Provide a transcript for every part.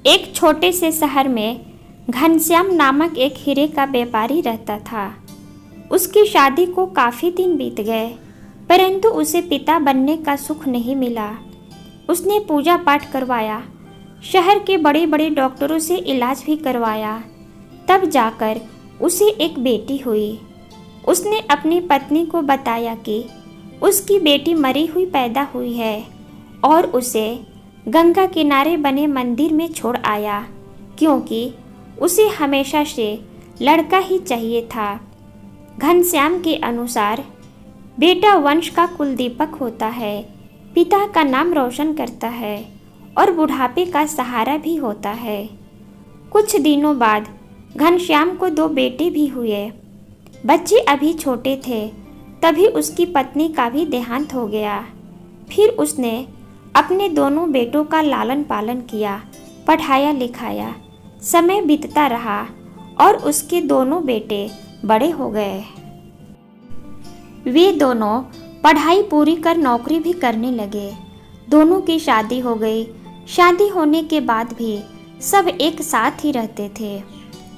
एक छोटे से शहर में घनश्याम नामक एक हीरे का व्यापारी रहता था। उसकी शादी को काफ़ी दिन बीत गए, परंतु उसे पिता बनने का सुख नहीं मिला। उसने पूजा पाठ करवाया, शहर के बड़े बड़े डॉक्टरों से इलाज भी करवाया, तब जाकर उसे एक बेटी हुई। उसने अपनी पत्नी को बताया कि उसकी बेटी मरी हुई पैदा हुई है और उसे गंगा किनारे बने मंदिर में छोड़ आया, क्योंकि उसे हमेशा से लड़का ही चाहिए था। घनश्याम के अनुसार बेटा वंश का कुलदीपक होता है, पिता का नाम रोशन करता है और बुढ़ापे का सहारा भी होता है। कुछ दिनों बाद घनश्याम को 2 बेटे भी हुए। बच्चे अभी छोटे थे, तभी उसकी पत्नी का भी देहांत हो गया। फिर उसने अपने दोनों बेटों का लालन पालन किया, पढ़ाया लिखाया। समय बीतता रहा और उसके दोनों बेटे बड़े हो गए। वे दोनों पढ़ाई पूरी कर नौकरी भी करने लगे। दोनों की शादी हो गई। शादी होने के बाद भी सब एक साथ ही रहते थे।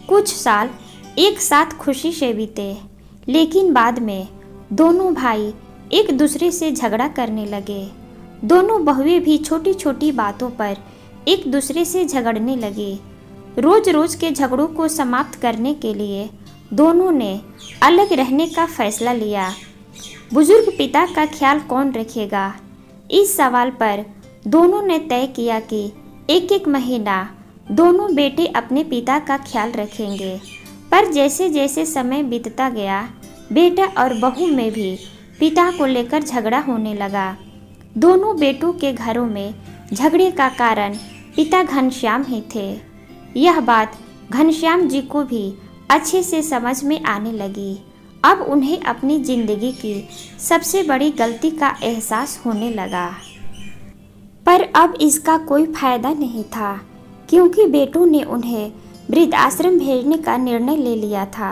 कुछ साल एक साथ खुशी से बीते, लेकिन बाद में दोनों भाई एक दूसरे से झगड़ा करने लगे। दोनों बहुएं भी छोटी छोटी बातों पर एक दूसरे से झगड़ने लगे। रोज रोज के झगड़ों को समाप्त करने के लिए दोनों ने अलग रहने का फैसला लिया। बुजुर्ग पिता का ख्याल कौन रखेगा, इस सवाल पर दोनों ने तय किया कि एक एक महीना दोनों बेटे अपने पिता का ख्याल रखेंगे। पर जैसे जैसे समय बीतता गया, बेटा और बहू में भी पिता को लेकर झगड़ा होने लगा। दोनों बेटों के घरों में झगड़े का कारण पिता घनश्याम ही थे। यह बात घनश्याम जी को भी अच्छे से समझ में आने लगी। अब उन्हें अपनी जिंदगी की सबसे बड़ी गलती का एहसास होने लगा। पर अब इसका कोई फायदा नहीं था, क्योंकि बेटों ने उन्हें वृद्धाश्रम भेजने का निर्णय ले लिया था।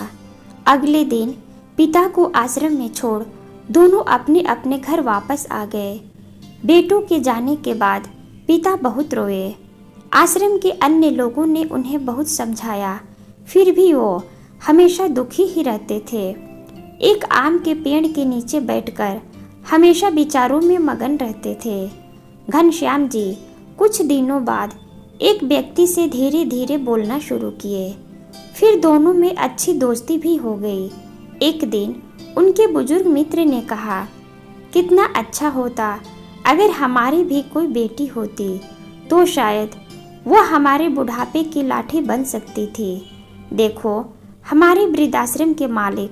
अगले दिन पिता को आश्रम में छोड़ दोनों अपने अपने घर वापस आ गए। बेटों के जाने के बाद पिता बहुत रोए। आश्रम के अन्य लोगों ने उन्हें बहुत समझाया, फिर भी वो हमेशा दुखी ही रहते थे। एक आम के पेड़ के नीचे बैठकर हमेशा विचारों में मगन रहते थे। घनश्याम जी कुछ दिनों बाद एक व्यक्ति से धीरे धीरे बोलना शुरू किए। फिर दोनों में अच्छी दोस्ती भी हो गई। एक दिन उनके बुजुर्ग मित्र ने कहा, कितना अच्छा होता अगर हमारी भी कोई बेटी होती, तो शायद वो हमारे बुढ़ापे की लाठी बन सकती थी। देखो, हमारे वृद्धाश्रम के मालिक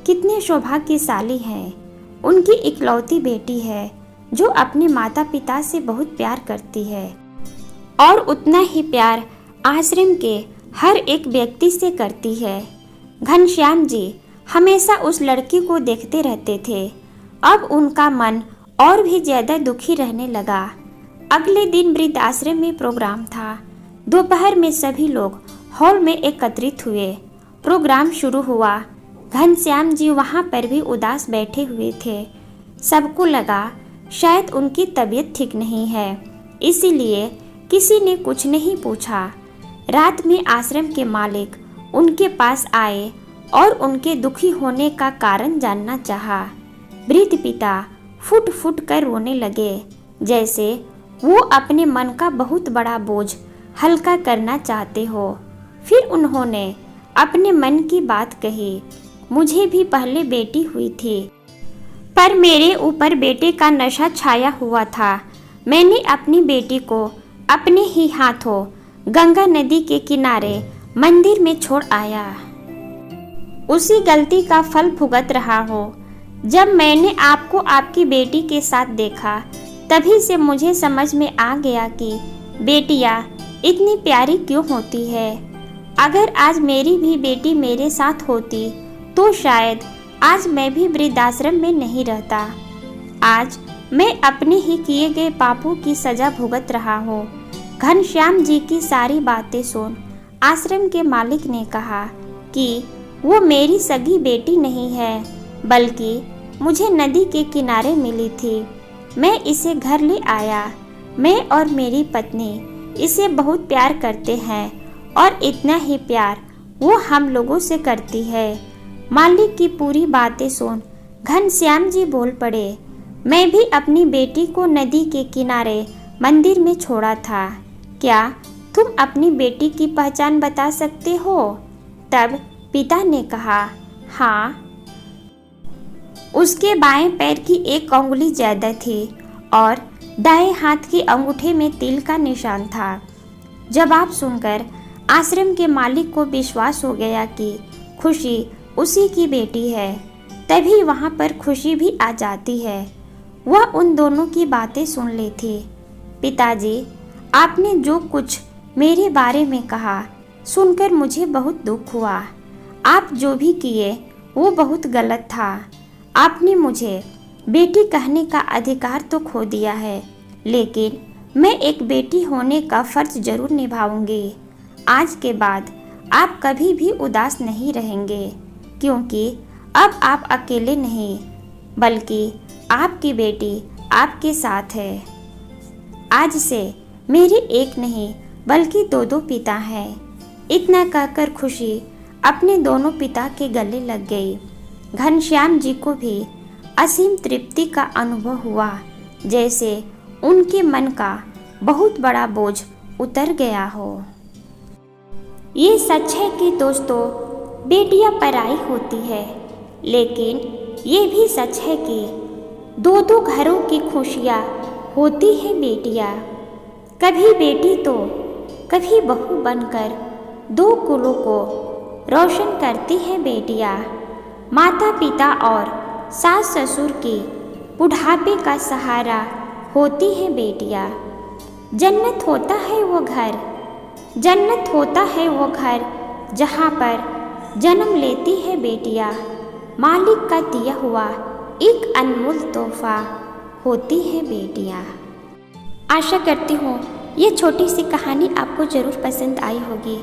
कितने सौभाग्यशाली हैं। उनकी इकलौती बेटी है जो अपने माता पिता से बहुत प्यार करती है और उतना ही प्यार आश्रम के हर एक व्यक्ति से करती है। घनश्याम जी हमेशा उस लड़की को देखते रहते थे। अब उनका मन और भी ज्यादा दुखी रहने लगा। अगले दिन वृद्धाश्रम में प्रोग्राम था। दोपहर में सभी लोग हॉल में एकत्रित हुए। प्रोग्राम शुरू हुआ। घनश्याम जी वहाँ पर भी उदास बैठे हुए थे। सबको लगा शायद उनकी तबीयत ठीक नहीं है, इसीलिए किसी ने कुछ नहीं पूछा। रात में आश्रम के मालिक उनके पास आए और उनके दुखी होने का कारण जानना चाहा। वृद्ध पिता फुट फुट कर रोने लगे, जैसे वो अपने मन का बहुत बड़ा बोझ हल्का करना चाहते हो। फिर उन्होंने अपने मन की बात कही, मुझे भी पहले बेटी हुई थी, पर मेरे ऊपर बेटे का नशा छाया हुआ था। मैंने अपनी बेटी को अपने ही हाथों गंगा नदी के किनारे मंदिर में छोड़ आया। उसी गलती का फल भुगत रहा हो। जब मैंने आपको आपकी बेटी के साथ देखा, तभी से मुझे समझ में आ गया कि बेटियां इतनी प्यारी क्यों होती है। अगर आज मेरी भी बेटी मेरे साथ होती, तो शायद आज मैं भी वृद्धाश्रम में नहीं रहता। आज मैं अपने ही किए गए पापों की सजा भुगत रहा हूँ। घनश्याम जी की सारी बातें सुन आश्रम के मालिक ने कहा कि वो मेरी सगी बेटी नहीं है, बल्कि मुझे नदी के किनारे मिली थी। मैं इसे घर ले आया। मैं और मेरी पत्नी इसे बहुत प्यार करते हैं और इतना ही प्यार वो हम लोगों से करती है। मालिक की पूरी बातें सुन घनश्याम जी बोल पड़े, मैं भी अपनी बेटी को नदी के किनारे मंदिर में छोड़ा था। क्या तुम अपनी बेटी की पहचान बता सकते हो? तब पिता ने कहा, हाँ। उसके बाएं पैर की एक अंगुली ज्यादा थी और दाएं हाथ के अंगूठे में तिल का निशान था। जवाब सुनकर आश्रम के मालिक को विश्वास हो गया कि खुशी उसी की बेटी है। तभी वहाँ पर खुशी भी आ जाती है। वह उन दोनों की बातें सुन ली थी। पिताजी, आपने जो कुछ मेरे बारे में कहा सुनकर मुझे बहुत दुख हुआ। आप जो भी किए वो बहुत गलत था। आपने मुझे बेटी कहने का अधिकार तो खो दिया है, लेकिन मैं एक बेटी होने का फर्ज जरूर निभाऊंगी। आज के बाद आप कभी भी उदास नहीं रहेंगे, क्योंकि अब आप अकेले नहीं बल्कि आपकी बेटी आपके साथ है। आज से मेरे एक नहीं बल्कि दो पिता हैं। इतना कहकर खुशी अपने दोनों पिता के गले लग गई। घनश्याम जी को भी असीम तृप्ति का अनुभव हुआ, जैसे उनके मन का बहुत बड़ा बोझ उतर गया हो। ये सच है कि दोस्तों, बेटियां पराई होती है, लेकिन ये भी सच है कि दो घरों की खुशियाँ होती है बेटियां। कभी बेटी तो कभी बहू बनकर दो कुलों को रोशन करती है बेटियां। माता पिता और सास ससुर की बुढ़ापे का सहारा होती है बेटियां। जन्नत होता है वो घर, जन्नत होता है वो घर जहाँ पर जन्म लेती है बेटियां। मालिक का दिया हुआ एक अनमोल तोहफा होती है बेटियां। आशा करती हूँ ये छोटी सी कहानी आपको ज़रूर पसंद आई होगी।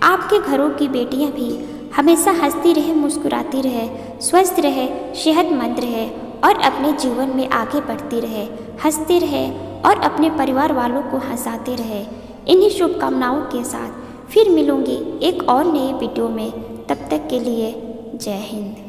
आपके घरों की बेटियां भी हमेशा हंसती रहे, मुस्कुराती रहे, स्वस्थ रहे, सेहतमंद रहे और अपने जीवन में आगे बढ़ती रहे, हंसते रहे और अपने परिवार वालों को हंसाते रहे। इन्हीं शुभकामनाओं के साथ फिर मिलूंगी एक और नए वीडियो में। तब तक के लिए जय हिंद।